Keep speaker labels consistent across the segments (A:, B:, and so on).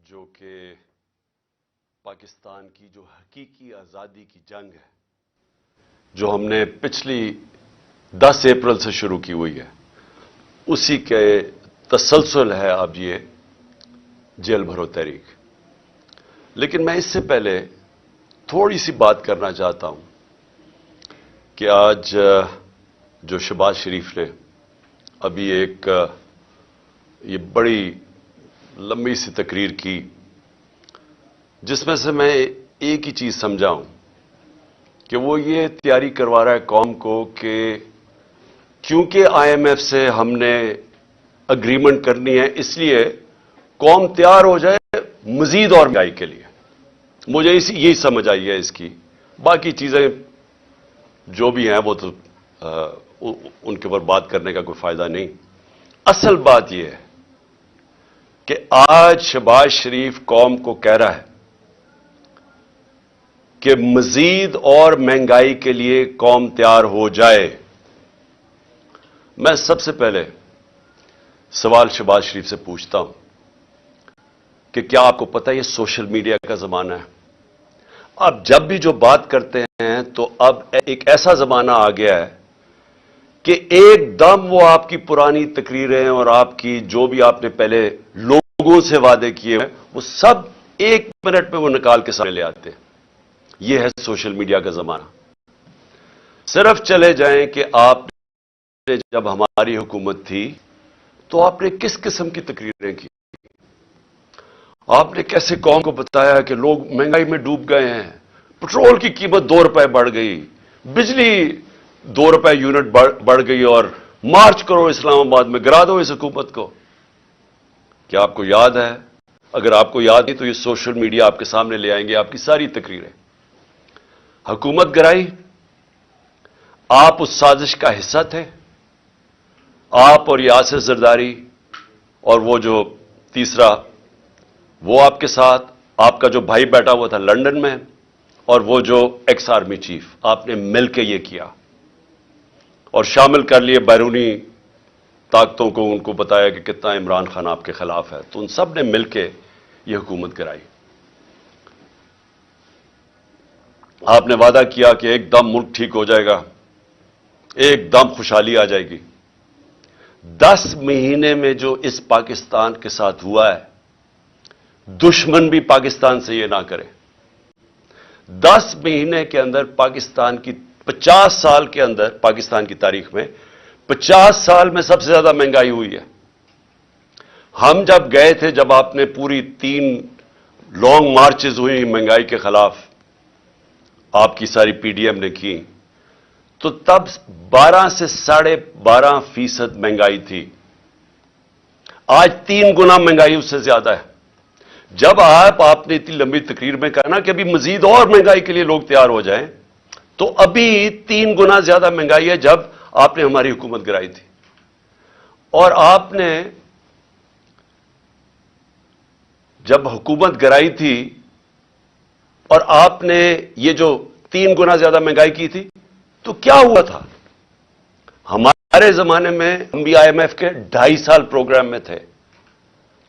A: جو کہ پاکستان کی جو حقیقی آزادی کی جنگ ہے، جو ہم نے پچھلی 10 اپریل سے شروع کی ہوئی ہے، اسی کے تسلسل ہے اب یہ جیل بھرو تحریک۔ لیکن میں اس سے پہلے تھوڑی سی بات کرنا چاہتا ہوں کہ آج جو شہباز شریف نے ابھی ایک یہ بڑی لمبی سی تقریر کی، جس میں سے میں ایک ہی چیز سمجھا ہوں کہ وہ یہ تیاری کروا رہا ہے قوم کو کہ کیونکہ آئی ایم ایف سے ہم نے اگریمنٹ کرنی ہے، اس لیے قوم تیار ہو جائے مزید اور مہنگائی کے لیے۔ مجھے یہی سمجھ آئی ہے اس کی، باقی چیزیں جو بھی ہیں وہ تو ان کے اوپر بات کرنے کا کوئی فائدہ نہیں۔ اصل بات یہ ہے کہ آج شہباز شریف قوم کو کہہ رہا ہے کہ مزید اور مہنگائی کے لیے قوم تیار ہو جائے۔ میں سب سے پہلے سوال شہباز شریف سے پوچھتا ہوں کہ کیا آپ کو پتہ ہے یہ سوشل میڈیا کا زمانہ ہے؟ اب جب بھی جو بات کرتے ہیں تو اب ایک ایسا زمانہ آ گیا ہے کہ ایک دم وہ آپ کی پرانی تقریریں اور آپ کی جو بھی آپ نے پہلے لوگوں سے وعدے کیے ہیں وہ سب ایک منٹ میں وہ نکال کے سامنے لے آتے ہیں۔ یہ ہے سوشل میڈیا کا زمانہ۔ صرف چلے جائیں کہ آپ نے جب ہماری حکومت تھی تو آپ نے کس قسم کی تقریریں کی، آپ نے کیسے قوم کو بتایا کہ لوگ مہنگائی میں ڈوب گئے ہیں، پٹرول کی قیمت 2 روپے بڑھ گئی، بجلی 2 روپے یونٹ بڑھ گئی، اور مارچ کرو اسلام آباد میں، گرا دو اس حکومت کو۔ کیا آپ کو یاد ہے؟ اگر آپ کو یاد نہیں تو یہ سوشل میڈیا آپ کے سامنے لے آئیں گے آپ کی ساری تقریریں۔ حکومت گرائی، آپ اس سازش کا حصہ تھے، آپ اور یاسر زرداری اور وہ جو تیسرا وہ آپ کے ساتھ، آپ کا جو بھائی بیٹھا ہوا تھا لندن میں، اور وہ جو ایکس آرمی چیف، آپ نے مل کے یہ کیا اور شامل کر لیے بیرونی طاقتوں کو، ان کو بتایا کہ کتنا عمران خان آپ کے خلاف ہے، تو ان سب نے مل کے یہ حکومت گرائی۔ آپ نے وعدہ کیا کہ ایک دم ملک ٹھیک ہو جائے گا، ایک دم خوشحالی آ جائے گی۔ 10 مہینے میں جو اس پاکستان کے ساتھ ہوا ہے، دشمن بھی پاکستان سے یہ نہ کرے۔ 10 مہینے کے اندر پاکستان کی 50 سال کے اندر، پاکستان کی تاریخ میں 50 سال میں سب سے زیادہ مہنگائی ہوئی ہے۔ ہم جب گئے تھے، جب آپ نے پوری 3 لانگ مارچز ہوئی مہنگائی کے خلاف، آپ کی ساری پی ڈی ایم نے کی، تو تب 12 سے 12.5% مہنگائی تھی۔ آج 3 گنا مہنگائی اس سے زیادہ ہے۔ جب آپ نے اتنی لمبی تقریر میں کہا نا کہ ابھی مزید اور مہنگائی کے لیے لوگ تیار ہو جائیں، تو ابھی 3 گنا زیادہ مہنگائی ہے جب آپ نے ہماری حکومت گرائی تھی۔ اور آپ نے جب حکومت گرائی تھی اور آپ نے یہ جو 3 گنا زیادہ مہنگائی کی تھی، تو کیا ہوا تھا؟ ہمارے زمانے میں ہم بھی آئی ایم ایف کے 2.5 سال پروگرام میں تھے،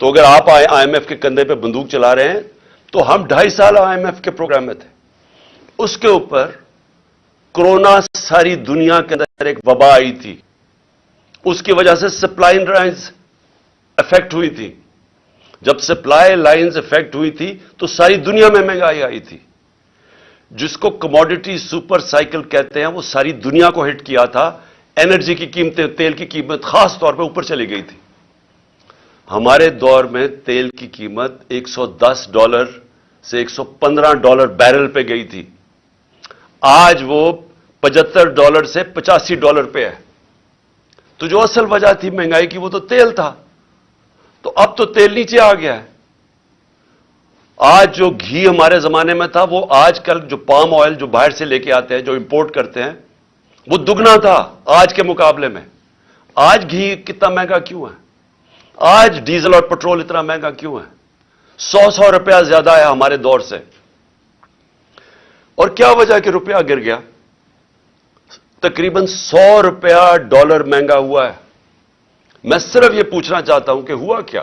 A: تو اگر آپ آئی ایم ایف کے کندھے پہ بندوق چلا رہے ہیں تو ہم 2.5 سال آئی ایم ایف کے پروگرام میں تھے۔ اس کے اوپر کورونا ساری دنیا کے اندر ایک وبا آئی تھی، اس کی وجہ سے سپلائی لائنز افیکٹ ہوئی تھی۔ جب سپلائی لائنز افیکٹ ہوئی تھی تو ساری دنیا میں مہنگائی آئی تھی، جس کو کموڈٹی سپر سائیکل کہتے ہیں، وہ ساری دنیا کو ہٹ کیا تھا۔ انرجی کی قیمتیں، تیل کی قیمت خاص طور پہ اوپر چلی گئی تھی۔ ہمارے دور میں تیل کی قیمت $110 سے $115 بیرل پہ گئی تھی، آج وہ $75 سے $85 پہ ہے۔ تو جو اصل وجہ تھی مہنگائی کی وہ تو تیل تھا، تو اب تو تیل نیچے آ گیا ہے۔ آج جو گھی ہمارے زمانے میں تھا، وہ آج کل جو پام آئل جو باہر سے لے کے آتے ہیں، جو امپورٹ کرتے ہیں، وہ دگنا تھا آج کے مقابلے میں۔ آج گھی کتنا مہنگا کیوں ہے؟ آج ڈیزل اور پٹرول اتنا مہنگا کیوں ہے؟ 100 روپیہ زیادہ ہے ہمارے دور سے۔ اور کیا وجہ کہ روپیہ گر گیا؟ تقریباً $100 مہنگا ہوا ہے۔ میں صرف یہ پوچھنا چاہتا ہوں کہ ہوا کیا؟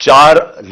A: 4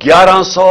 A: 1100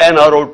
A: NRO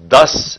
A: 10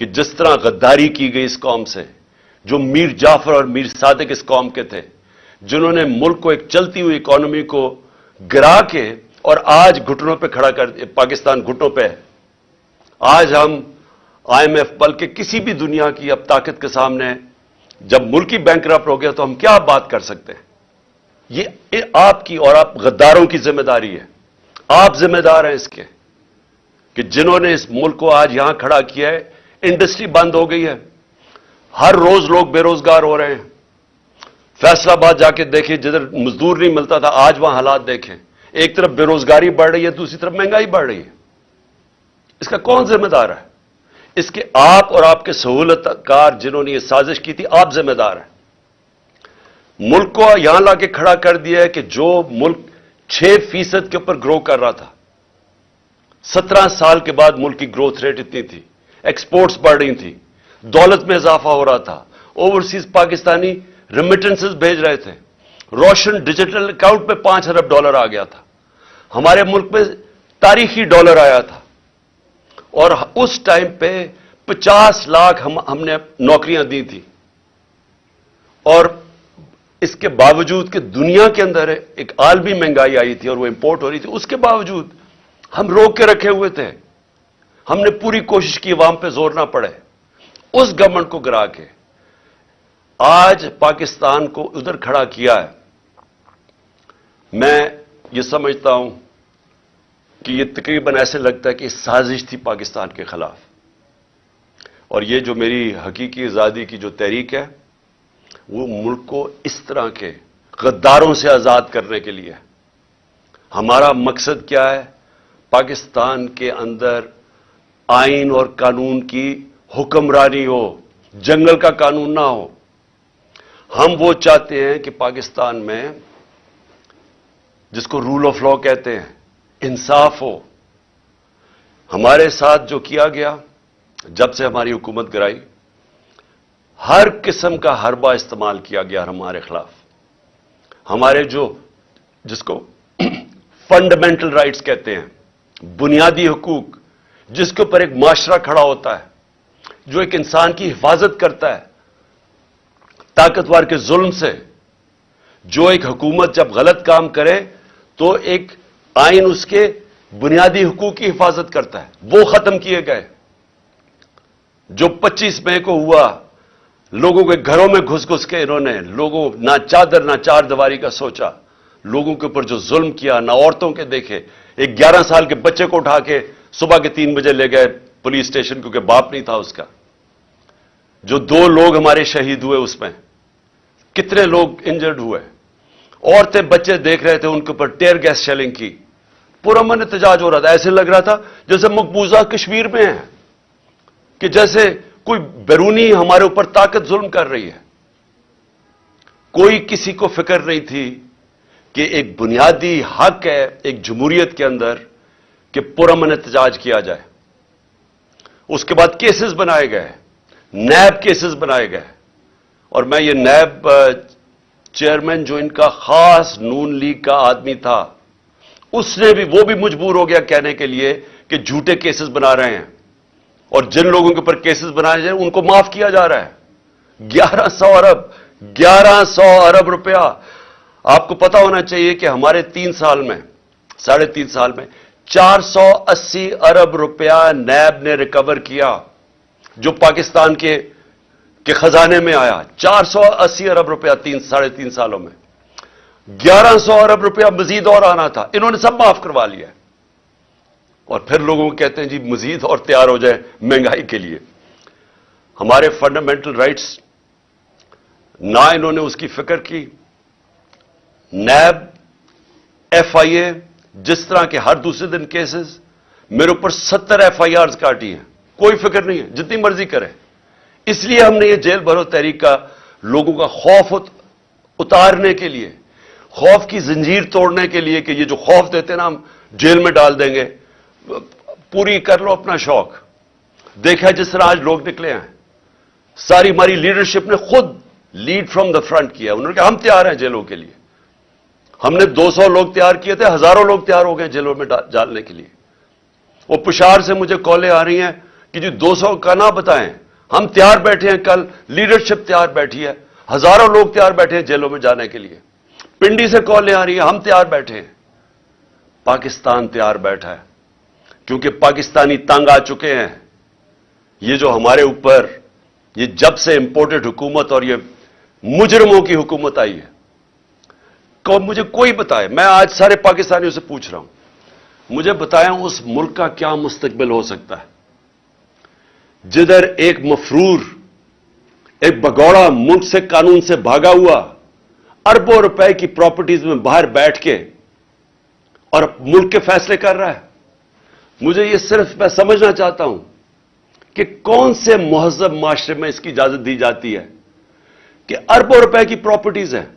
A: کہ جس طرح غداری کی گئی اس قوم سے، جو میر جعفر اور میر صادق اس قوم کے تھے، جنہوں نے ملک کو ایک چلتی ہوئی اکانومی کو گرا کے اور آج گھٹنوں پہ کھڑا کر دیا، پاکستان گھٹنوں پہ ہے۔ آج ہم IMF بلکہ کسی بھی دنیا کی اب طاقت کے سامنے، جب ملکی بینکرپٹ ہو گیا تو ہم کیا بات کر سکتے ہیں؟ یہ آپ کی اور آپ غداروں کی ذمہ داری ہے۔ آپ ذمہ دار ہیں اس کے کہ جنہوں نے اس ملک کو آج یہاں کھڑا کیا ہے۔ انڈسٹری بند ہو گئی ہے، ہر روز لوگ بے روزگار ہو رہے ہیں۔ فیصلہ آباد جا کے دیکھیں، جدھر مزدور نہیں ملتا تھا آج وہاں حالات دیکھیں۔ ایک طرف بے روزگاری بڑھ رہی ہے، دوسری طرف مہنگائی بڑھ رہی ہے۔ اس کا کون ذمہ دار ہے؟ اس کے آپ اور آپ کے سہولت کار جنہوں نے یہ سازش کی تھی، آپ ذمہ دار ہیں۔ ملک کو یہاں لا کے کھڑا کر دیا ہے کہ جو ملک 6% کے اوپر گرو کر رہا تھا، 17 سال کے بعد ملک کی گروتھ ریٹ اتنی تھی، ایکسپورٹس بڑھ رہی تھی، دولت میں اضافہ ہو رہا تھا، اوورسیز پاکستانی ریمیٹنسز بھیج رہے تھے، روشن ڈیجیٹل اکاؤنٹ میں $5 ارب آ گیا تھا، ہمارے ملک میں تاریخی ڈالر آیا تھا، اور اس ٹائم پہ 50 لاکھ ہم نے نوکریاں دی تھی۔ اور اس کے باوجود کہ دنیا کے اندر ایک عالمی مہنگائی آئی تھی اور وہ امپورٹ ہو رہی تھی، اس کے باوجود ہم روک کے رکھے ہوئے تھے۔ ہم نے پوری کوشش کی عوام پہ زور نہ پڑے، اس گورنمنٹ کو گرا کے آج پاکستان کو ادھر کھڑا کیا ہے۔ میں یہ سمجھتا ہوں کہ یہ تقریباً ایسے لگتا ہے کہ سازش تھی پاکستان کے خلاف، اور یہ جو میری حقیقی آزادی کی جو تحریک ہے وہ ملک کو اس طرح کے غداروں سے آزاد کرنے کے لیے۔ ہمارا مقصد کیا ہے؟ پاکستان کے اندر آئین اور قانون کی حکمرانی ہو، جنگل کا قانون نہ ہو۔ ہم وہ چاہتے ہیں کہ پاکستان میں، جس کو رول آف لا کہتے ہیں، انصاف ہو۔ ہمارے ساتھ جو کیا گیا جب سے ہماری حکومت گرائی، ہر قسم کا حربہ استعمال کیا گیا ہمارے خلاف۔ ہمارے جس کو فنڈامنٹل رائٹس کہتے ہیں، بنیادی حقوق، جس کے اوپر ایک معاشرہ کھڑا ہوتا ہے، جو ایک انسان کی حفاظت کرتا ہے طاقتور کے ظلم سے، جو ایک حکومت جب غلط کام کرے تو ایک آئین اس کے بنیادی حقوق کی حفاظت کرتا ہے، وہ ختم کیے گئے۔ جو 25 مئی کو ہوا، لوگوں کے گھروں میں گھس گھس کے انہوں نے، لوگوں نہ چادر نہ چار دیواری کا سوچا، لوگوں کے اوپر جو ظلم کیا، نہ عورتوں کے دیکھے۔ ایک 11 سال کے بچے کو اٹھا کے صبح کے 3 بجے لے گئے پولیس اسٹیشن، کیونکہ باپ نہیں تھا اس کا۔ جو 2 لوگ ہمارے شہید ہوئے، اس میں کتنے لوگ انجرڈ ہوئے، عورتیں بچے دیکھ رہے تھے، ان کے اوپر ٹیئر گیس شیلنگ کی، پرامن احتجاج ہو رہا تھا۔ ایسے لگ رہا تھا جیسے مقبوضہ کشمیر میں ہے، کہ جیسے کوئی بیرونی ہمارے اوپر طاقت ظلم کر رہی ہے۔ کوئی کسی کو فکر نہیں تھی کہ ایک بنیادی حق ہے ایک جمہوریت کے اندر کہ پرامن احتجاج کیا جائے۔ اس کے بعد کیسز بنائے گئے، نیب کیسز بنائے گئے، اور میں یہ نیب چیئرمین جو ان کا خاص نون لیگ کا آدمی تھا، اس نے بھی، وہ بھی مجبور ہو گیا کہنے کے لیے کہ جھوٹے کیسز بنا رہے ہیں، اور جن لوگوں کے اوپر کیسز بنائے جائیں ان کو معاف کیا جا رہا ہے۔ 1100 ارب روپیہ۔ آپ کو پتا ہونا چاہیے کہ ہمارے 3 سال میں، 3.5 سال میں 480 ارب روپیہ نیب نے ریکور کیا، جو پاکستان کے خزانے میں آیا۔ 480 ارب روپیہ 3.5 سالوں میں۔ 1100 ارب روپیہ مزید اور آنا تھا، انہوں نے سب معاف کروا لیا۔ اور پھر لوگوں کو کہتے ہیں جی مزید اور تیار ہو جائے مہنگائی کے لیے۔ ہمارے فنڈامنٹل رائٹس نہ انہوں نے اس کی فکر کی۔ نیب، FIA، جس طرح کے ہر دوسرے دن کیسز، میرے اوپر 70 FIRs کاٹی ہیں، کوئی فکر نہیں ہے، جتنی مرضی کرے۔ اس لیے ہم نے یہ جیل بھرو تحریک کا لوگوں کا خوف اتارنے کے لیے، خوف کی زنجیر توڑنے کے لیے، کہ یہ جو خوف دیتے نا ہم جیل میں ڈال دیں گے، پوری کر لو اپنا شوق۔ دیکھا جس طرح آج لوگ نکلے ہیں، ساری ہماری لیڈرشپ نے خود لیڈ فرام دا فرنٹ کیا۔ انہوں نے کہا ہم تیار ہیں جیلوں کے لیے۔ ہم نے 200 لوگ تیار کیے تھے، ہزاروں لوگ تیار ہو گئے جیلوں میں ڈالنے کے لیے۔ وہ پشاور سے مجھے کالیں آ رہی ہیں کہ جی 200 کا نہ بتائیں، ہم تیار بیٹھے ہیں، کل لیڈرشپ تیار بیٹھی ہے، ہزاروں لوگ تیار بیٹھے ہیں جیلوں میں جانے کے لیے، پنڈی سے کالیں آ رہی ہیں، ہم تیار بیٹھے ہیں، پاکستان تیار بیٹھا ہے، کیونکہ پاکستانی تنگ آ چکے ہیں۔ یہ جو ہمارے اوپر یہ جب سے امپورٹڈ حکومت اور یہ مجرموں کی حکومت آئی ہے، مجھے کوئی بتائے، میں آج سارے پاکستانیوں سے پوچھ رہا ہوں، مجھے بتائیں اس ملک کا کیا مستقبل ہو سکتا ہے جدھر ایک مفرور، ایک بگوڑا ملک سے قانون سے بھاگا ہوا اربوں روپے کی پراپرٹیز میں باہر بیٹھ کے اور ملک کے فیصلے کر رہا ہے۔ مجھے یہ صرف میں سمجھنا چاہتا ہوں کہ کون سے مہذب معاشرے میں اس کی اجازت دی جاتی ہے کہ اربوں روپے کی پراپرٹیز ہیں۔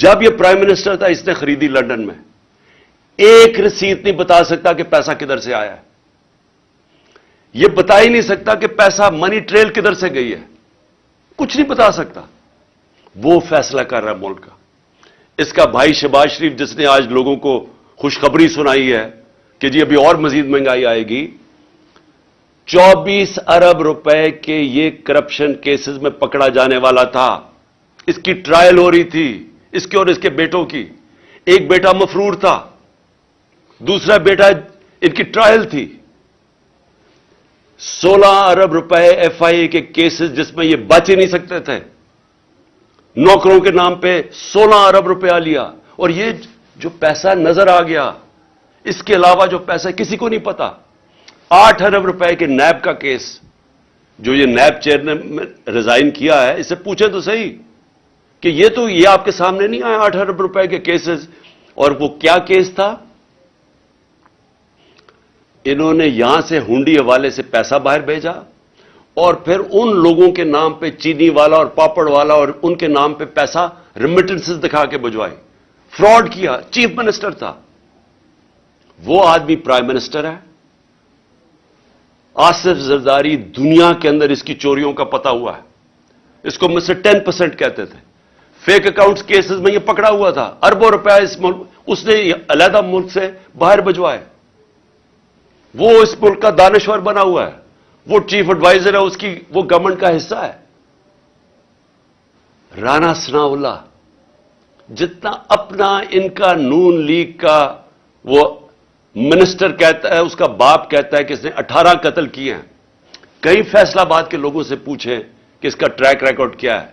A: جب یہ پرائم منسٹر تھا اس نے خریدی لندن میں، ایک رسید نہیں بتا سکتا کہ پیسہ کدھر سے آیا ہے، یہ بتا ہی نہیں سکتا کہ پیسہ منی ٹریل کدھر سے گئی ہے، کچھ نہیں بتا سکتا۔ وہ فیصلہ کر رہا ہے ملک کا۔ اس کا بھائی شہباز شریف جس نے آج لوگوں کو خوشخبری سنائی ہے کہ جی ابھی اور مزید مہنگائی آئے گی، 24 ارب روپے کے یہ کرپشن کیسز میں پکڑا جانے والا تھا، اس کی ٹرائل ہو رہی تھی، اس کے اور اس کے بیٹوں کی۔ ایک بیٹا مفرور تھا، دوسرا بیٹا ان کی ٹرائل تھی۔ 16 ارب روپے ایف آئی اے کے کیسز جس میں یہ بچ ہی نہیں سکتے تھے، نوکروں کے نام پہ 16 ارب روپیہ لیا، اور یہ جو پیسہ نظر آ گیا، اس کے علاوہ جو پیسہ کسی کو نہیں پتا۔ 8 ارب روپے کے نیب کا کیس، جو یہ نیب چیئر نے ریزائن کیا ہے، اس سے پوچھیں تو صحیح کہ یہ آپ کے سامنے نہیں آیا 8 ارب روپے کے کیسز، اور وہ کیا کیس تھا؟ انہوں نے یہاں سے ہنڈی حوالے سے پیسہ باہر بھیجا اور پھر ان لوگوں کے نام پہ چینی والا اور پاپڑ والا اور ان کے نام پہ پیسہ ریمیٹنسز دکھا کے بھجوائے، فراڈ کیا۔ چیف منسٹر تھا وہ آدمی، پرائم منسٹر ہے۔ آصف زرداری دنیا کے اندر اس کی چوریوں کا پتہ ہوا ہے، اس کو مسٹر 10% کہتے تھے۔ فیک اکاؤنٹس کیسز میں یہ پکڑا ہوا تھا، اربوں روپے اس ملک اس نے علیحدہ ملک سے باہر بھجوائے۔ وہ اس ملک کا دانشور بنا ہوا ہے، وہ چیف ایڈوائزر ہے اس کی، وہ گورنمنٹ کا حصہ ہے۔ رانا ثناء اللہ جتنا اپنا ان کا نون لیگ کا وہ منسٹر کہتا ہے، اس کا باپ کہتا ہے کہ اس نے 18 قتل کیے ہیں، کئی فیصلہ آباد کے لوگوں سے پوچھیں کہ اس کا ٹریک ریکارڈ کیا ہے،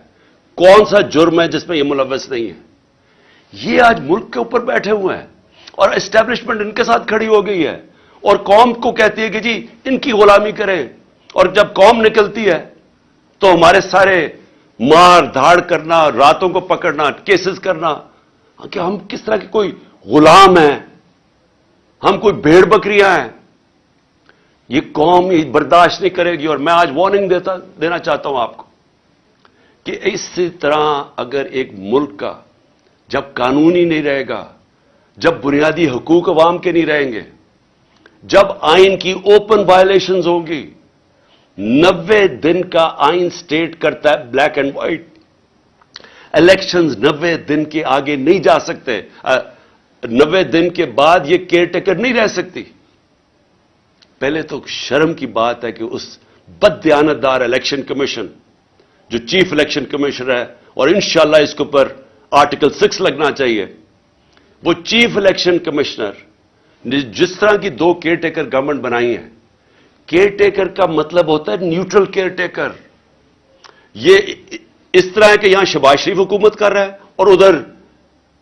A: کون سا جرم ہے جس میں یہ ملوث نہیں ہے۔ یہ آج ملک کے اوپر بیٹھے ہوئے ہیں اور اسٹیبلشمنٹ ان کے ساتھ کھڑی ہو گئی ہے اور قوم کو کہتی ہے کہ جی ان کی غلامی کریں، اور جب قوم نکلتی ہے تو ہمارے سارے مار دھاڑ کرنا، راتوں کو پکڑنا، کیسز کرنا کہ ہم کس طرح کے کوئی غلام ہیں، ہم کوئی بھیڑ بکریاں ہیں۔ یہ قوم یہ برداشت نہیں کرے گی، اور میں آج وارننگ دینا چاہتا ہوں آپ کو کہ اسی طرح اگر ایک ملک کا جب قانون ہی نہیں رہے گا، جب بنیادی حقوق عوام کے نہیں رہیں گے، جب آئین کی اوپن وائلیشنز ہوں گی، 90 دن کا آئین سٹیٹ کرتا ہے بلیک اینڈ وائٹ، الیکشنز 90 دن کے آگے نہیں جا سکتے، 90 دن کے بعد یہ کیئر ٹیکر نہیں رہ سکتی۔ پہلے تو شرم کی بات ہے کہ اس بددیانتدار الیکشن کمیشن جو چیف الیکشن کمیشنر ہے، اور انشاءاللہ اس کے اوپر آرٹیکل 6 لگنا چاہیے، وہ چیف الیکشن کمشنر نے جس طرح کی 2 کیئر ٹیکر گورنمنٹ بنائی ہے، کیئر ٹیکر کا مطلب ہوتا ہے نیوٹرل کیئر ٹیکر۔ یہ اس طرح ہے کہ یہاں شہباز شریف حکومت کر رہا ہے اور ادھر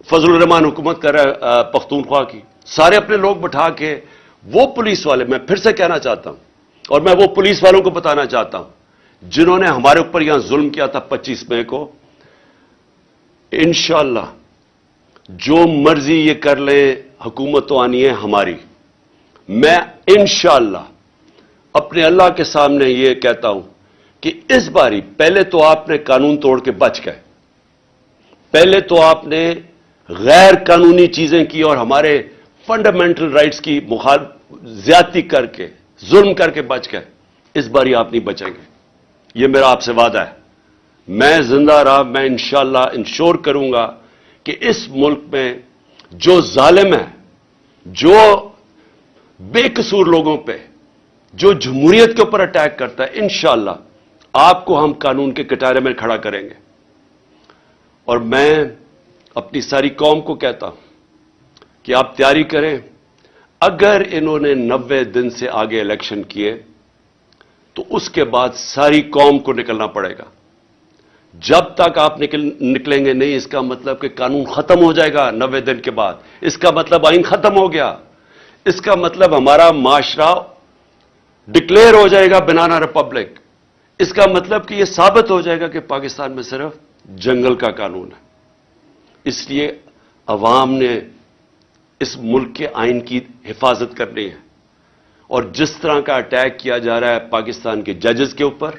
A: فضل الرحمان حکومت کر رہا ہے پختونخوا کی، سارے اپنے لوگ بٹھا کے۔ وہ پولیس والے، میں پھر سے کہنا چاہتا ہوں اور میں وہ پولیس والوں کو بتانا چاہتا ہوں جنہوں نے ہمارے اوپر یہاں ظلم کیا تھا 25 مئی کو، انشاءاللہ جو مرضی یہ کر لیں، حکومت تو آنی ہے ہماری۔ میں انشاءاللہ اپنے اللہ کے سامنے یہ کہتا ہوں کہ اس باری پہلے تو آپ نے قانون توڑ کے بچ گئے، پہلے تو آپ نے غیر قانونی چیزیں کی اور ہمارے فنڈامنٹل رائٹس کی زیادتی کر کے، ظلم کر کے بچ گئے۔ اس باری آپ نہیں بچیں گے، یہ میرا آپ سے وعدہ ہے۔ میں زندہ رہا، میں انشاءاللہ انشور کروں گا کہ اس ملک میں جو ظالم ہے، جو بے قصور لوگوں پہ جو جمہوریت کے اوپر اٹیک کرتا ہے، انشاءاللہ آپ کو ہم قانون کے کٹارے میں کھڑا کریں گے۔ اور میں اپنی ساری قوم کو کہتا ہوں کہ آپ تیاری کریں، اگر انہوں نے 90 دن سے آگے الیکشن کیے تو اس کے بعد ساری قوم کو نکلنا پڑے گا۔ جب تک آپ نکلیں گے نہیں، اس کا مطلب کہ قانون ختم ہو جائے گا 90 دن کے بعد، اس کا مطلب آئین ختم ہو گیا، اس کا مطلب ہمارا معاشرہ ڈکلیئر ہو جائے گا بنانا ریپبلک، اس کا مطلب کہ یہ ثابت ہو جائے گا کہ پاکستان میں صرف جنگل کا قانون ہے۔ اس لیے عوام نے اس ملک کے آئین کی حفاظت کرنی ہے، اور جس طرح کا اٹیک کیا جا رہا ہے پاکستان کے ججز کے اوپر،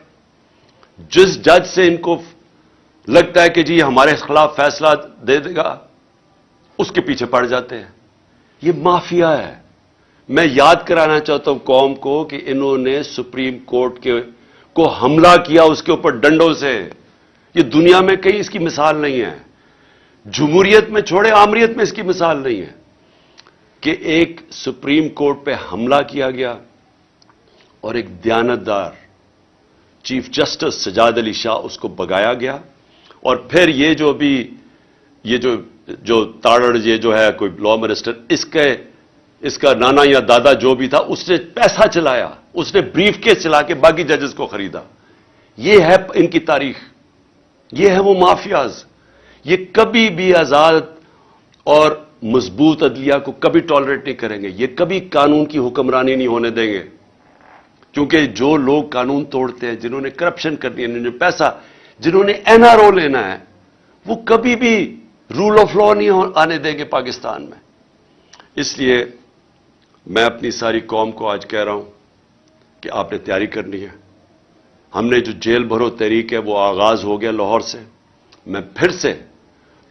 A: جس جج سے ان کو لگتا ہے کہ جی ہمارے خلاف فیصلہ دے دے گا، اس کے پیچھے پڑ جاتے ہیں۔ یہ مافیا ہے۔ میں یاد کرانا چاہتا ہوں قوم کو کہ انہوں نے سپریم کورٹ کو حملہ کیا اس کے اوپر ڈنڈوں سے۔ یہ دنیا میں کہیں اس کی مثال نہیں ہے، جمہوریت میں چھوڑے آمریت میں اس کی مثال نہیں ہے کہ ایک سپریم کورٹ پہ حملہ کیا گیا اور ایک دیانتدار چیف جسٹس سجاد علی شاہ اس کو بگایا گیا، اور پھر یہ جو تاڑڑ یہ جو ہے کوئی لا منسٹر، اس کا نانا یا دادا جو بھی تھا، اس نے پیسہ چلایا، اس نے بریف کیس چلا کے باقی ججز کو خریدا۔ یہ ہے ان کی تاریخ، یہ ہے وہ مافیاز۔ یہ کبھی بھی آزاد اور مضبوط عدلیہ کو کبھی ٹالریٹ نہیں کریں گے، یہ کبھی قانون کی حکمرانی نہیں ہونے دیں گے، کیونکہ جو لوگ قانون توڑتے ہیں، جنہوں نے کرپشن کرنی ہے، جنہوں نے پیسہ، جنہوں نے این آر او لینا ہے، وہ کبھی بھی رول آف لا نہیں آنے دیں گے پاکستان میں۔ اس لیے میں اپنی ساری قوم کو آج کہہ رہا ہوں کہ آپ نے تیاری کرنی ہے۔ ہم نے جو جیل بھرو تحریک ہے وہ آغاز ہو گیا لاہور سے۔ میں پھر سے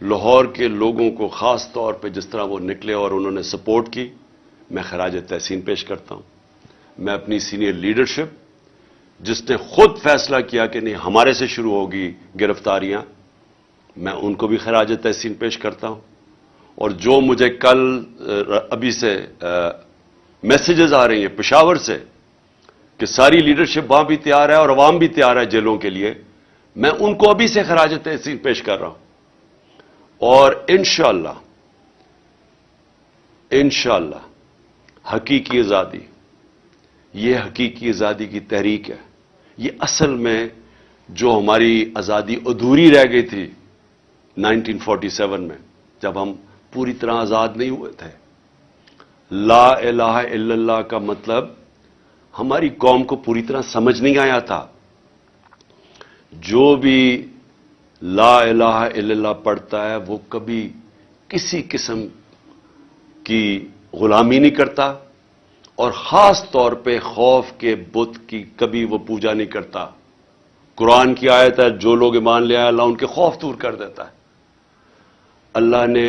A: لاہور کے لوگوں کو خاص طور پہ جس طرح وہ نکلے اور انہوں نے سپورٹ کی، میں خراج تحسین پیش کرتا ہوں۔ میں اپنی سینئر لیڈرشپ جس نے خود فیصلہ کیا کہ نہیں ہمارے سے شروع ہوگی گرفتاریاں، میں ان کو بھی خراج تحسین پیش کرتا ہوں۔ اور جو مجھے کل ابھی سے میسیجز آ رہی ہیں پشاور سے کہ ساری لیڈرشپ وہاں بھی تیار ہے اور عوام بھی تیار ہے جیلوں کے لیے، میں ان کو ابھی سے خراج تحسین پیش کر رہا ہوں۔ اور انشاءاللہ حقیقی آزادی، یہ حقیقی آزادی کی تحریک ہے۔ یہ اصل میں جو ہماری آزادی ادھوری رہ گئی تھی 1947 میں، جب ہم پوری طرح آزاد نہیں ہوئے تھے۔ لا الہ الا اللہ کا مطلب ہماری قوم کو پوری طرح سمجھ نہیں آیا تھا۔ جو بھی لا الہ الا اللہ پڑھتا ہے وہ کبھی کسی قسم کی غلامی نہیں کرتا، اور خاص طور پہ خوف کے بت کی کبھی وہ پوجا نہیں کرتا۔ قرآن کی آیت ہے جو لوگ ایمان لے آئے اللہ ان کے خوف دور کر دیتا ہے۔ اللہ نے